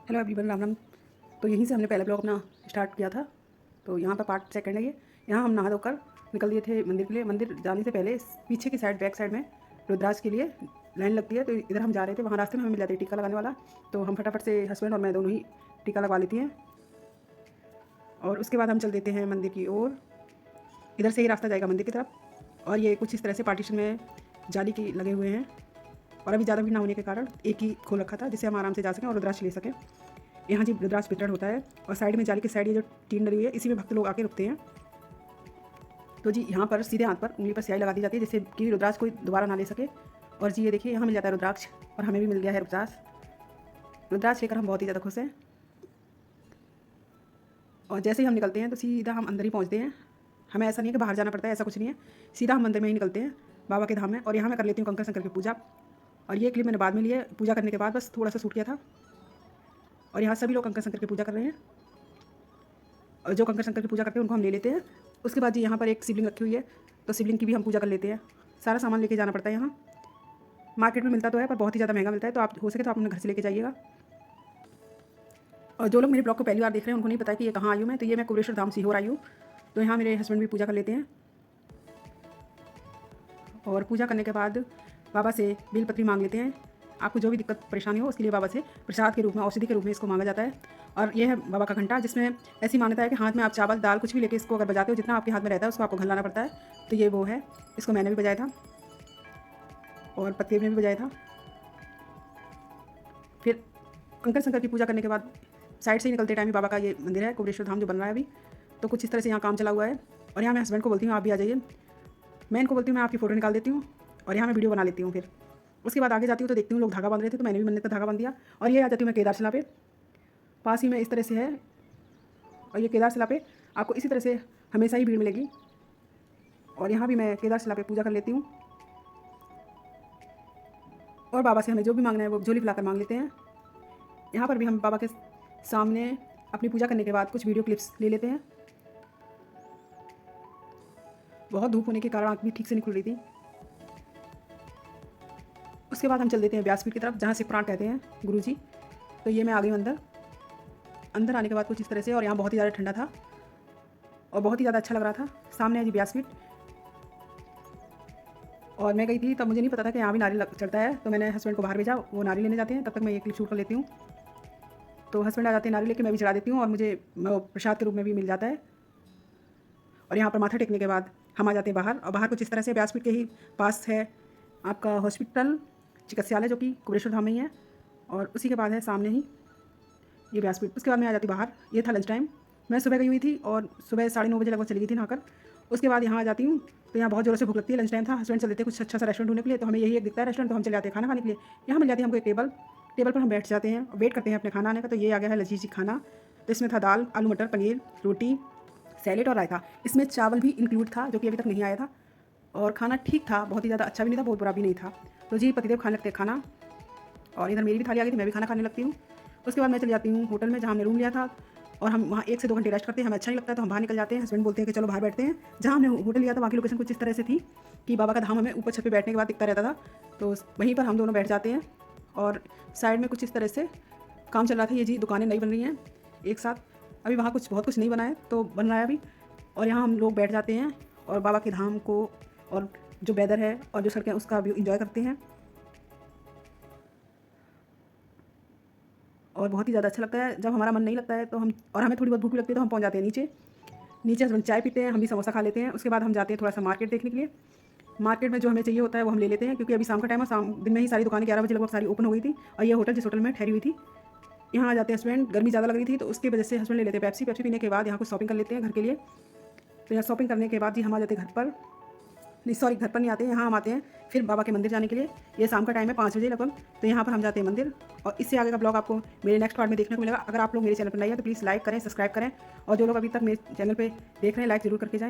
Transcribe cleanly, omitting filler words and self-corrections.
Hello everyone, Ram Ram. तो यहीं से हमने पहला ब्लॉग अपना स्टार्ट किया था। तो यहाँ पर पार्ट सेकंड है ये। यहाँ हम नहा धोकर निकल दिए थे मंदिर के लिए। मंदिर जाने से पहले पीछे की साइड, बैक साइड में रुद्राक्ष के लिए लाइन लगती है। तो इधर हम जा रहे थे, वहाँ रास्ते में हमें मिल जाते टीका लगाने वाला। तो हम फटाफट से हस्बैंड और मैं दोनों ही टीका लगवा लेती हैं और उसके बाद हम चल देते हैं मंदिर की ओर। इधर से ही रास्ता जाएगा मंदिर की तरफ। और ये कुछ इस तरह से पार्टीशन में जाली की लगे हुए हैं और अभी ज़्यादा भीड़ ना होने के कारण एक ही खोल रखा था जिससे हम आराम से जा सकें और रुद्राक्ष ले सकें। यहाँ जी रुद्राक्ष वितरण होता है और साइड में जाली की साइड ये जो टीन डली हुई है इसी में भक्त लोग आके रुकते हैं। तो जी यहाँ पर सीधे हाथ पर उंगली पर स्याही लगा दी जाती है जिससे कि रुद्राक्ष कोई दोबारा ना ले सके। और जी ये देखिए यहाँ मिल जाता है रुद्राक्ष और हमें भी मिल गया है रुद्राक्ष लेकर हम बहुत ही ज़्यादा खुश हैं। और जैसे ही हम निकलते हैं तो सीधा हम अंदर ही पहुँचते हैं। हमें ऐसा नहीं है कि बाहर जाना पड़ता है, ऐसा कुछ नहीं है। सीधा हम मंदिर में ही निकलते हैं बाबा के धाम में। और यहाँ मैं कर लेती हूँ कंकर शंकर की पूजा। और ये क्लिप मैंने बाद में लिया, पूजा करने के बाद बस थोड़ा सा शूट किया था। और यहाँ सभी लोग कंकर शंकर की पूजा कर रहे हैं और जो कंकर शंकर की पूजा करते हैं उनको हम ले लेते हैं। उसके बाद जी यहाँ पर एक शिवलिंग रखी हुई है तो शिवलिंग की भी हम पूजा कर लेते हैं। सारा सामान लेके जाना पड़ता है। यहाँ मार्केट में मिलता तो है पर बहुत ही ज़्यादा महंगा मिलता है, तो आप हो सके तो आप अपने घर से लेके जाइएगा। और जो लोग मेरे ब्लॉग को पहली बार देख रहे हैं उनको नहीं पता कि ये कहाँ आई हूँ मैं, तो ये मैं कुबेरेश्वर धाम सीहोर आई हूँ। तो यहाँ मेरे हस्बैंड भी पूजा कर लेते हैं और पूजा करने के बाद बाबा से बेलपत्री मांग लेते हैं। आपको जो भी दिक्कत परेशानी हो उसके लिए बाबा से प्रसाद के रूप में, औषधि के रूप में इसको मांगा जाता है। और ये है बाबा का घंटा जिसमें ऐसी मान्यता है कि हाथ में आप चावल दाल कुछ भी लेके इसको अगर बजाते हो, जितना आपके हाथ में रहता है उसको आपको घलाना पड़ता है। तो ये वो है, इसको मैंने भी बजाया था और पत्ते में भी बजाया था। फिर कंकर शंकर की पूजा करने के बाद साइड से ही निकलते टाइम बाबा का ये मंदिर है कुबेरेश्वर धाम जो बन रहा है अभी। तो कुछ इस तरह से यहाँ काम चला हुआ है। और यहाँ मैं हस्बैंड को बोलती हूँ आप भी आ जाइए। मैं इनको बोलती हूँ मैं आपकी फ़ोटो निकाल देती हूँ और यहाँ मैं वीडियो बना लेती हूँ। फिर उसके बाद आगे जाती हूँ तो देखती हूँ लोग धागा बांध रहे थे, तो मैंने भी मन्नत का धागा बांध दिया। और ये आ जाती हूँ मैं केदारशिला पे, पास ही में इस तरह से है। और ये केदारशिला पे आपको इसी तरह से हमेशा ही भीड़ मिलेगी। और यहाँ भी मैं केदारशिला पे पूजा कर लेती हूँ और बाबा से हमें जो भी मांगना है वो झोली फैलाकर मांग लेते हैं। यहाँ पर भी हम बाबा के सामने अपनी पूजा करने के बाद कुछ वीडियो क्लिप्स ले लेते हैं। बहुत धूप होने के कारण आँख भी ठीक से नहीं खुल रही थी। उसके बाद हम चल देते हैं व्यासपीठ की तरफ जहाँ से प्राण कहते हैं गुरुजी। तो ये मैं आ गई हूँ अंदर आने के बाद कुछ इस तरह से। और यहाँ बहुत ही ज़्यादा ठंडा था और बहुत ही ज़्यादा अच्छा लग रहा था। सामने है जी व्यासपीठ। और मैं गई थी तब मुझे नहीं पता था कि यहाँ भी नारियल चढ़ता है, तो मैंने हस्बैंड को बाहर भेजा, वो नारियल लेने जाते हैं। तब तक मैं ये क्लिप शूट कर लेती हूँ। तो हस्बैंड आ जाते हैं नारियल लेके, मैं भी चढ़ा देती हूँ और मुझे प्रसाद के रूप में भी मिल जाता है। और यहाँ पर माथा टेकने के बाद हम आ जाते हैं बाहर। और बाहर कुछ इस तरह से व्यासपीठ के ही पास है आपका हॉस्पिटल चिकित्सालय जो कि कुबेरेश्वर धाम में ही है। और उसी के बाद है सामने ही ये व्यासपीठ। उसके बाद मैं आ जाती बाहर। ये था लंच टाइम। मैं सुबह गई हुई थी और सुबह 9:30 बजे लगभग चली गई थी नहाकर। उसके बाद यहाँ आ जाती हूँ तो यहाँ बहुत ज़ोरों से भूख लगती है। लंच टाइम था, हस्बैंड चल देते कुछ अच्छा सा रेस्टोरेंट ढूंढने के लिए। तो हमें यही एक दिखता है रेस्टोरेंट, तो हम चले जाते हैं खाना खाने के लिए। यहाँ मिल जाती है हमको एक टेबल पर हम बैठ जाते हैं और वेट करते हैं अपने खाना आने का। तो ये आ गया है लजीज खाना। तो इसमें था दाल, आलू मटर पनीर, रोटी, सैलेड और रायता। इसमें चावल भी इंक्लूड था जो कि अभी तक नहीं आया था। और खाना ठीक था, बहुत ही ज़्यादा अच्छा भी नहीं था, बहुत बुरा भी नहीं था। तो जी पतिदेव खाने लगते खाना और इधर मेरी भी थाली आ गई थी, मैं भी खाना खाने लगती हूँ। उसके बाद मैं चली जाती हूँ होटल में जहाँ हमने रूम लिया था। और हम वहाँ 1 से 2 घंटे रेस्ट करते हैं, हमें अच्छा नहीं लगता है तो हम बाहर निकल जाते हैं। हस्बैंड बोलते हैं कि चलो बाहर बैठते हैं। जहाँ हमने होटल लिया था वहाँ की लोकेशन कुछ इस तरह से थी कि बाबा का धाम हमें ऊपर छत पे बैठने के बाद दिखता रहता था। तो वहीं पर हम दोनों बैठ जाते हैं और साइड में कुछ इस तरह से काम चल रहा था। ये जी दुकानें नई बन रही हैं एक साथ, अभी वहाँ बहुत कुछ नहीं बना है तो बन रहा है अभी। और यहाँ हम लोग बैठ जाते हैं और बाबा के धाम को और जो वेदर है और जो सड़कें उसका व्यू इंजॉय करते हैं। और बहुत ही ज़्यादा अच्छा लगता है जब हमारा मन नहीं लगता है तो हम, और हमें थोड़ी बहुत भूख लगती है तो हम पहुंच जाते हैं नीचे हस्बैंड चाय पीते हैं, हम भी समोसा खा लेते हैं। उसके बाद हम जाते हैं थोड़ा सा मार्केट देखने के लिए। मार्केट में जो हमें चाहिए होता है वो हम ले लेते हैं क्योंकि अभी शाम का टाइम है। दिन में ही सारी दुकानें 11 बजे लगभग सारी ओपन हो गई थी। और ये होटल जिस होटल में ठहरी हुई थी, यहाँ आ जाते हैं हस्बैंड। गर्मी ज़्यादा लग रही थी तो उसकी वजह से हस्बैंड ले लेते हैं पेप्सी पीने के बाद यहाँ कुछ शॉपिंग कर लेते हैं घर के लिए। तो यहाँ शॉपिंग करने के बाद जी हम आ जाते हैं घर पर। नहीं सॉरी, घर पर नहीं आते हैं, यहाँ हम आते हैं फिर बाबा के मंदिर जाने के लिए। ये शाम का टाइम है 5 बजे लगभग। तो यहाँ पर हम जाते हैं मंदिर। और इससे आगे का ब्लॉग आपको मेरे नेक्स्ट पार्ट में देखने को मिलेगा। अगर आप लोग मेरे चैनल पर नए हैं तो प्लीज़ लाइक करें, सब्सक्राइब करें। और जो लोग अभी तक मेरे चैनल पे देख रहे हैं लाइक ज़रूर करके जाएं।